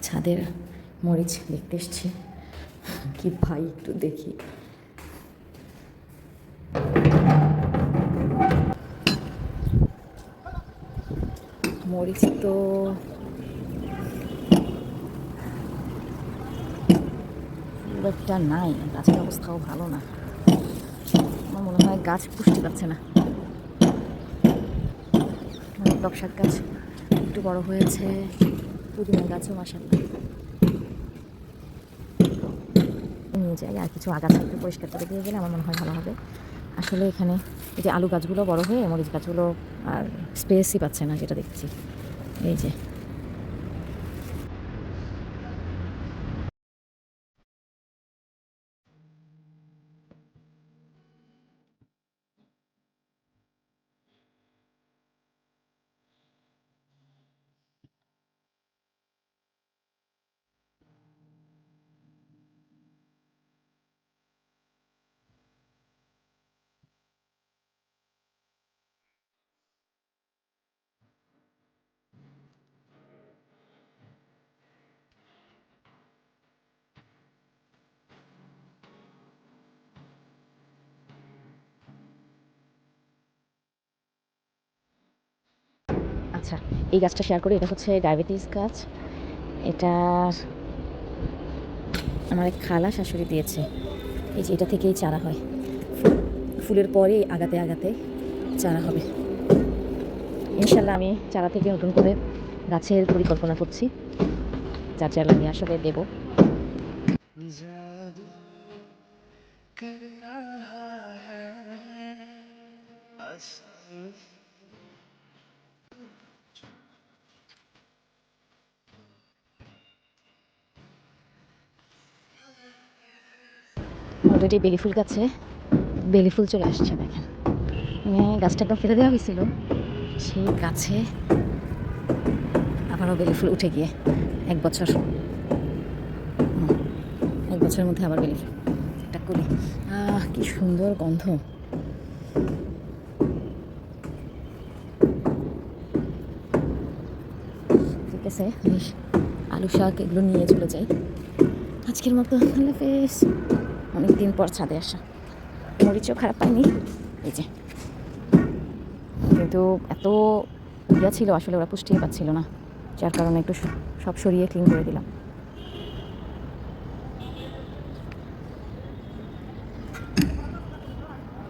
ছাদের মরিচ দেখতে এসছি। কি ভাই, একটু দেখি। মরিচ তো খুব একটা নাই, গাছের অবস্থাও ভালো না। আমার মনে হয় গাছ পুষ্টি পাচ্ছে না। টক শাক গাছ একটু বড় হয়েছে, পুদিনা গাছও মাশাআল্লাহ। নিয়ে যাই, আর কিছু আগাছা একটু পরিষ্কার করে দিয়ে গেলে আমার মনে হয় ভালো হবে। আসলে এখানে এই যে আলু গাছগুলো বড় হয়ে মরিচ গাছগুলো আর স্পেসই পাচ্ছে না, যেটা দেখছি। এই যে আচ্ছা, এই গাছটা শেয়ার করি। এটা হচ্ছে ডায়াবেটিস গাছ। এটা আমার এক খালা শাশুড়ি দিয়েছে। এই যে এটা থেকেই চারা হয়, ফুলের পরেই আগাতে আগাতে চারা হবে। ইনশাল্লাহ আমি চারা থেকে নতুন করে গাছের পরিকল্পনা করছি, যার চারা আমি আসলে দেবো। অলরেডি বেলি ফুল গাছে বেলি ফুল চলে আসছে, দেখেন। গাছটা একদম ফেলে দেওয়া হয়েছিল, সেই গাছে আবারও বেলি ফুল উঠে গিয়ে এক বছরের মধ্যে আবার বেলি ফুল একটা করি। কি সুন্দর গন্ধ। ঠিক আছে, আমি আলু শাক এগুলো নিয়ে চলে যাই আজকের মতো। আল্লাহ হাফেজ। অনেকদিন পর ছাদে আসা। মরিচও খারাপ পাইনি, এই যে। কিন্তু এত ইয়া ছিল, আসলে ওরা পুষ্টি পাচ্ছিল না, যার কারণে একটু সব সরিয়ে ক্লিন করে দিলাম।